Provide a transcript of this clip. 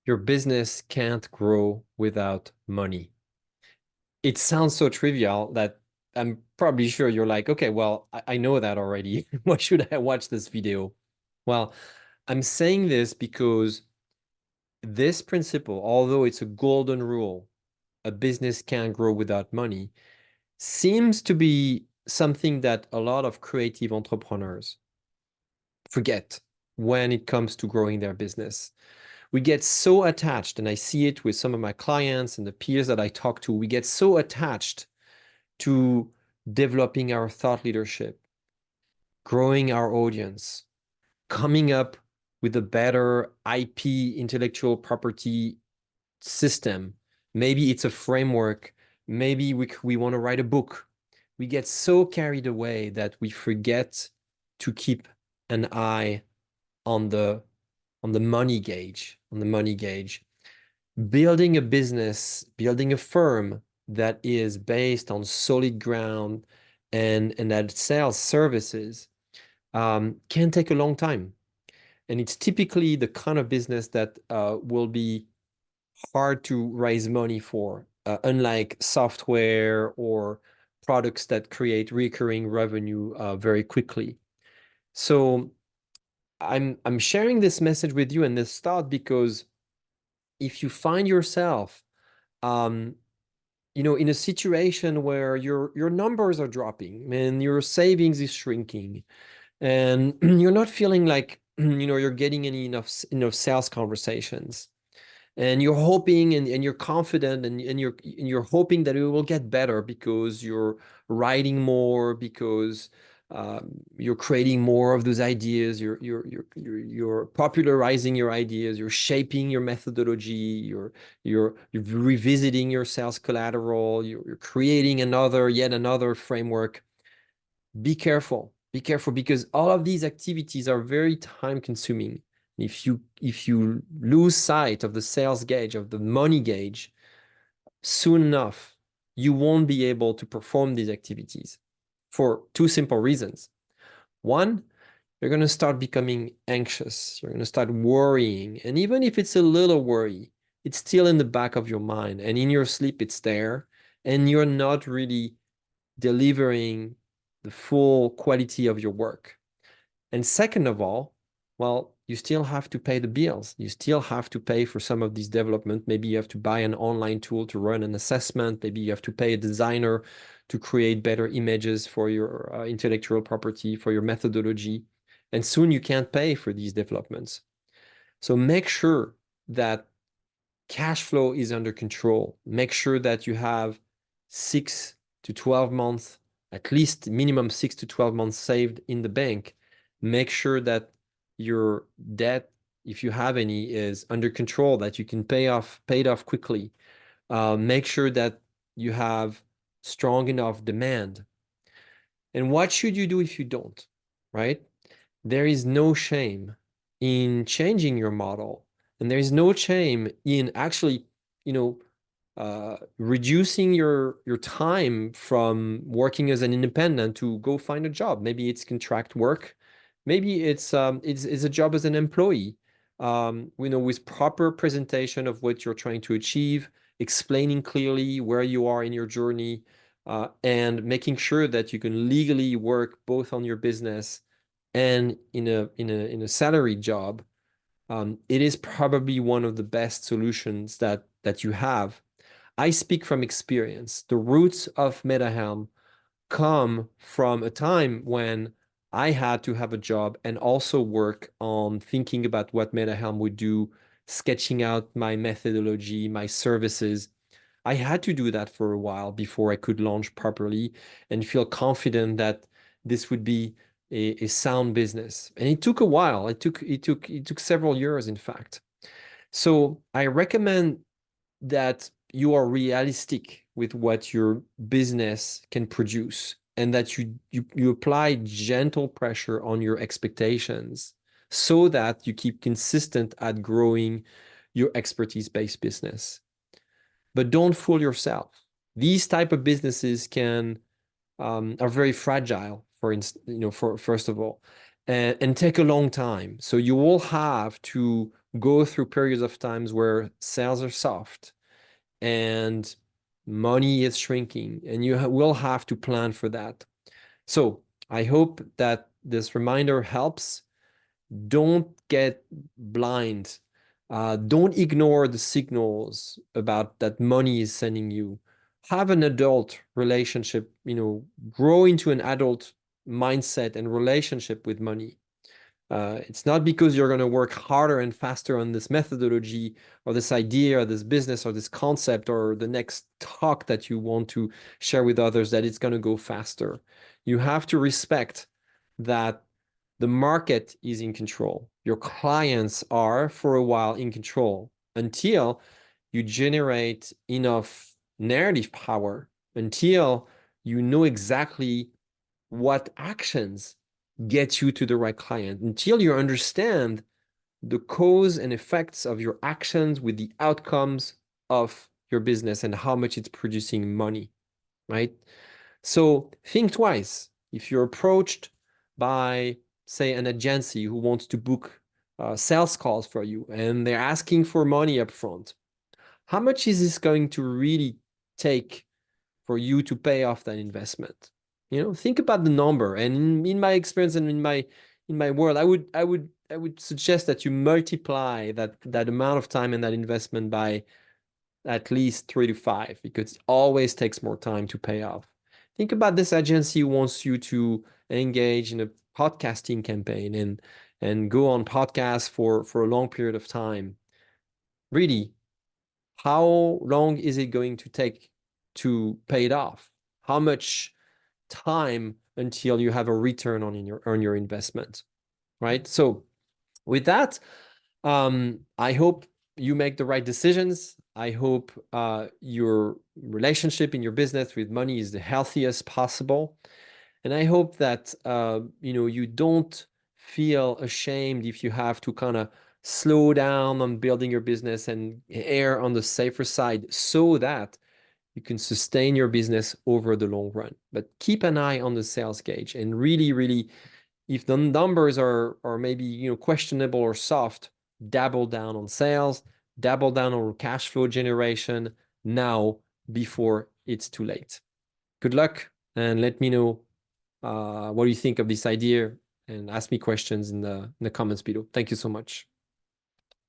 your business can't grow without money. It sounds so trivial that I'm probably sure you're like, okay, well, I know that already. Why should I watch this video? Well, I'm saying this because this principle, although it's a golden rule, a business can't grow without money, seems to be something that a lot of creative entrepreneurs forget when it comes to growing their business. We get so attached, and I see it with some of my clients and the peers that I talk to, we get so attached to developing our thought leadership, growing our audience, coming up with a better IP, intellectual property system. Maybe it's a framework. Maybe we want to write a book. We get so carried away that we forget to keep an eye on the money gauge, on the money gauge. Building a business, building a firm that is based on solid ground and that sells services can take a long time. And it's typically the kind of business that will be hard to raise money for, unlike software or products that create recurring revenue very quickly. So I'm sharing this message with you and this thought because if you find yourself um, in a situation where your numbers are dropping and your savings is shrinking and you're not feeling like you're getting any enough sales conversations, and you're hoping and you're confident and you're hoping that it will get better because you're writing more, because you're creating more of those ideas, you're popularizing your ideas, you're shaping your methodology, you're revisiting your sales collateral, you're creating yet another framework. Be careful because all of these activities are very time consuming. If you lose sight of the sales gauge, of the money gauge, soon enough, you won't be able to perform these activities for two simple reasons. One, you're going to start becoming anxious. You're going to start worrying. And even if it's a little worry, it's still in the back of your mind. And in your sleep, it's there. And you're not really delivering the full quality of your work. And second of all, well, you still have to pay the bills. You still have to pay for some of these development. Maybe you have to buy an online tool to run an assessment. Maybe you have to pay a designer to create better images for your intellectual property, for your methodology. And soon you can't pay for these developments. So make sure that cash flow is under control. Make sure that you have 6 to 12 months, at least minimum 6 to 12 months saved in the bank. Make sure that your debt, if you have any, is under control, that you can pay it off quickly. Make sure that you have strong enough demand. And what should you do if you don't, right? There is no shame in changing your model. And there is no shame in actually, reducing your time from working as an independent to go find a job. Maybe it's contract work. Maybe it's a job as an employee. With proper presentation of what you're trying to achieve, explaining clearly where you are in your journey, and making sure that you can legally work both on your business and in a salary job. It is probably one of the best solutions that you have. I speak from experience. The roots of MetaHelm come from a time when I had to have a job and also work on thinking about what MetaHelm would do, sketching out my methodology, my services. I had to do that for a while before I could launch properly and feel confident that this would be a sound business. And it took a while. It took several years, in fact. So I recommend that you are realistic with what your business can produce and that you apply gentle pressure on your expectations so that you keep consistent at growing your expertise-based business. But don't fool yourself. These type of businesses are very fragile, for instance, for first of all, and take a long time. So you will have to go through periods of times where sales are soft and money is shrinking, and you will have to plan for that. So I hope that this reminder helps. Don't get blind. Don't ignore the signals about that money is sending you. Have an adult relationship, grow into an adult mindset and relationship with money. It's not because you're going to work harder and faster on this methodology or this idea or this business or this concept or the next talk that you want to share with others that it's going to go faster. You have to respect that the market is in control. Your clients are, for a while, in control until you generate enough narrative power, until you know exactly what actions get you to the right client, until you understand the cause and effects of your actions with the outcomes of your business and how much it's producing money, right? So think twice. If you're approached by, say, an agency who wants to book sales calls for you and they're asking for money up front, how much is this going to really take for you to pay off that investment? Think about the number. And in my experience and in my world, I would suggest that you multiply that amount of time and that investment by at least 3 to 5, because it always takes more time to pay off. Think about this agency who wants you to engage in a podcasting campaign and go on podcasts for a long period of time. Really, how long is it going to take to pay it off? How much time until you have a return on your investment, right? So with that, I hope you make the right decisions. I hope your relationship in your business with money is the healthiest possible. And I hope that you don't feel ashamed if you have to kind of slow down on building your business and err on the safer side so that you can sustain your business over the long run. But keep an eye on the sales gauge and really, really, if the numbers are maybe questionable or soft, dabble down on sales, dabble down on cash flow generation now before it's too late. Good luck, and let me know what do you think of this idea, and ask me questions in the comments below. Thank you so much.